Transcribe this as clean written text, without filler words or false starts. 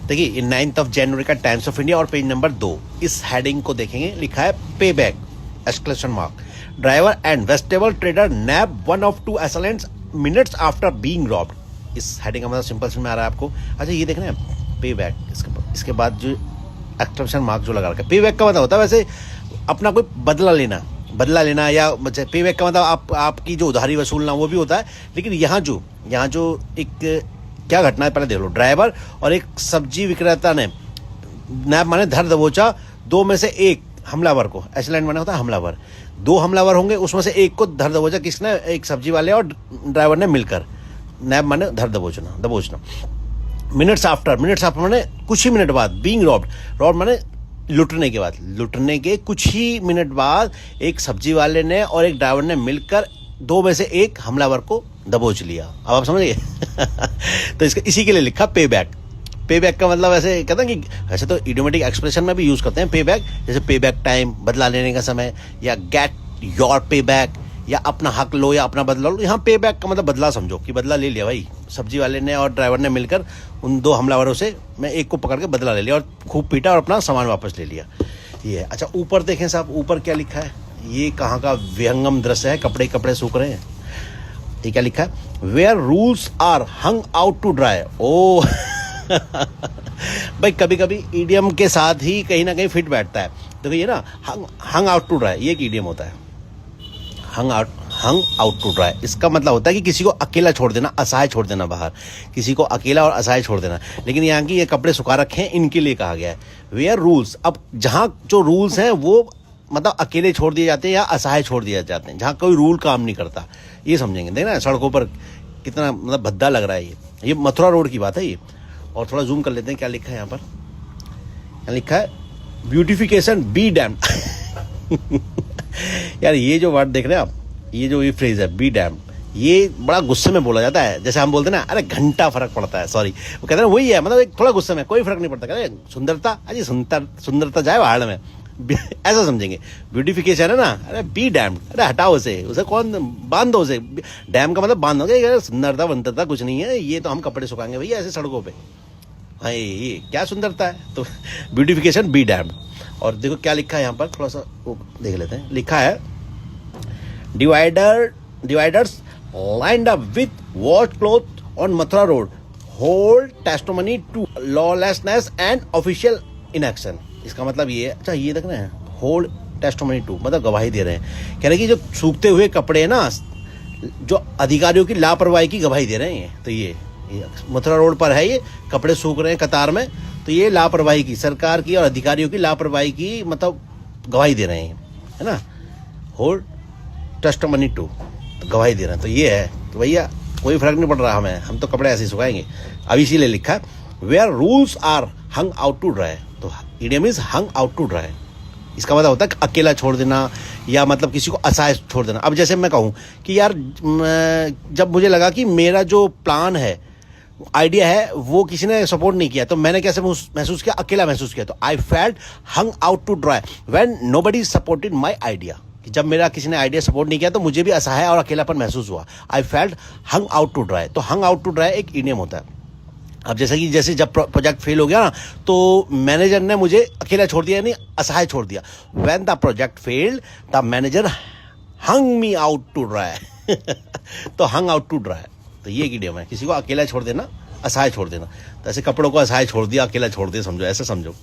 देखिए ये 9 जनवरी का टाइम्स ऑफ इंडिया और पेज नंबर 2, इस हेडिंग को देखेंगे, लिखा है pay back exclamation mark, driver and vegetable trader nab one of two assailants minutes after being robbed. इस हेडिंग का मतलब सिंपल समझ में आ रहा है आपको। अच्छा ये देखना है पे बैक, इसके बाद जो एक्सक्लेमेशन मार्क जो लगा रखा है, पे बैक का मतलब होता है वैसे अपना कोई बदला लेना या पे बैक का मतलब आपकी जो उधारी वसूलना वो भी होता है। लेकिन यहाँ जो एक क्या घटना है पहले देख लो। ड्राइवर और एक सब्जी विक्रेता ने नैब माने धर दबोचा दो में से एक हमलावर को, एसलैंड माने होता है हमलावर, दो हमलावर होंगे उसमें से एक को धर दबोचा किसने, एक सब्जी वाले और ड्राइवर ने मिलकर। नैब माने धर दबोचना। मिनट्स आफ्टर माने कुछ ही मिनट बाद, बीइंग रॉब्ड माने लुटने के कुछ ही मिनट बाद एक सब्जी वाले ने और एक ड्राइवर ने मिलकर दो में से एक हमलावर को दबोच लिया। अब आप समझिए तो इसी के लिए लिखा पे बैक का मतलब ऐसे कहते हैं कि ऐसे तो इडियोमेटिक एक्सप्रेशन में भी यूज करते हैं पे बैक, जैसे पे बैक टाइम, बदला लेने का समय, या गेट योर पे बैक, या अपना हक लो या अपना बदला लो। यहाँ पे बैक का मतलब बदला समझो कि बदला ले लिया भाई, सब्जी वाले ने और ड्राइवर ने मिलकर उन दो हमलावरों से मैं एक को पकड़ के बदला ले लिया और खूब पीटा और अपना सामान वापस ले लिया। ये है। अच्छा ऊपर देखें साहब, ऊपर क्या लिखा है, ये कहाँ का विहंगम दृश्य है, कपड़े सूख रहे हैं। ये क्या लिखा है, where rules are hung out to dry. ओ भाई कभी कभी ईडियम के साथ ही कहीं ना कहीं फिट बैठता है। देखो ये ना हंग आउट टू ड्राई, ये एक ईडियम होता है, हंग आउट टू ड्राई। इसका मतलब होता है कि किसी को अकेला छोड़ देना, असहाय छोड़ देना बाहर, किसी को अकेला और असहाय छोड़ देना। लेकिन यहाँ की ये कपड़े सुखा रखे हैं, इनके लिए कहा गया है वेयर रूल्स। अब जहाँ जो रूल्स हैं वो मतलब अकेले छोड़ दिए जाते हैं या असहाय छोड़ दिए जाते हैं, जहाँ कोई रूल काम नहीं करता, ये समझेंगे। देखना सड़कों पर कितना मतलब भद्दा लग रहा है ये मथुरा रोड की बात है ये। और थोड़ा जूम कर लेते हैं, क्या लिखा है यहाँ पर, यहाँ लिखा है ब्यूटिफिकेशन बी डैम यार ये जो वर्ड देख रहे हैं आप, ये फ्रेज है बी डैम, ये बड़ा गुस्से में बोला जाता है। जैसे हम बोलते हैं ना, अरे घंटा फर्क पड़ता है, सॉरी वो कहते हैं वही है, मतलब एक थोड़ा गुस्से में, कोई फर्क नहीं पड़ता, कहते हैं सुंदरता, अजी सुंदरता जाए पहाड़ में ऐसा समझेंगे। ब्यूटिफिकेशन है ना, अरे बी डैम, अरे हटाओ उसे कौन, बांध दो उसे, डैम का मतलब बांध दोगे, सुंदरता वंदरता कुछ नहीं है, ये तो हम कपड़े सुखाएंगे भैया ऐसे सड़कों पे, हाँ ये क्या सुंदरता है। तो ब्यूटिफिकेशन बी डैम। और देखो क्या लिखा है यहाँ पर, थोड़ा सा वो देख लेते हैं, लिखा है dividers lined up with watch cloth on Mathura road hold testimony to lawlessness and official inaction. इसका मतलब ये है, अच्छा ये देख रहे हैं, होल्ड टेस्टिमनी टू मतलब गवाही दे रहे हैं, कह रहे हैं कि जो सूखते हुए कपड़े हैं ना, जो अधिकारियों की लापरवाही की गवाही दे रहे हैं। तो ये मथुरा रोड पर है, ये कपड़े सूख रहे हैं कतार में, तो ये लापरवाही की, सरकार की और अधिकारियों की लापरवाही की मतलब गवाही दे रहे हैं, है ना, होल्ड टेस्टिमनी टू, तो गवाही दे रहे हैं। तो ये है तो भैया कोई फर्क नहीं पड़ रहा हमें, हम तो कपड़े ऐसे ही सुखाएंगे। अब इसीलिए लिखा है where rules are hung out to dry, तो idiom is hung out to dry. इसका मतलब होता है कि अकेला छोड़ देना या मतलब किसी को असहाय छोड़ देना। अब जैसे मैं कहूँ कि यार जब मुझे लगा कि मेरा जो प्लान है, आइडिया है, वो किसी ने सपोर्ट नहीं किया, तो मैंने कैसे महसूस किया, अकेला महसूस किया। तो I felt hung out to dry when nobody supported my idea, कि जब मेरा किसी ने आइडिया सपोर्ट नहीं किया तो मुझे भी असहाय और अकेलापन महसूस हुआ। I felt hung out to dry, तो हंग आउट टू ड्राई एक इडियम होता है। अब जैसे जब प्रोजेक्ट फेल हो गया ना, तो मैनेजर ने मुझे अकेला छोड़ दिया, यानी असहाय छोड़ दिया। When the project failed the manager hung me out to dry तो हंग आउट टू ड्राई, तो ये एक इडियम है, किसी को अकेला छोड़ देना, असहाय छोड़ देना। तो ऐसे कपड़ों को असहाय छोड़ दिया, अकेला छोड़ दिया, समझो, ऐसे समझो।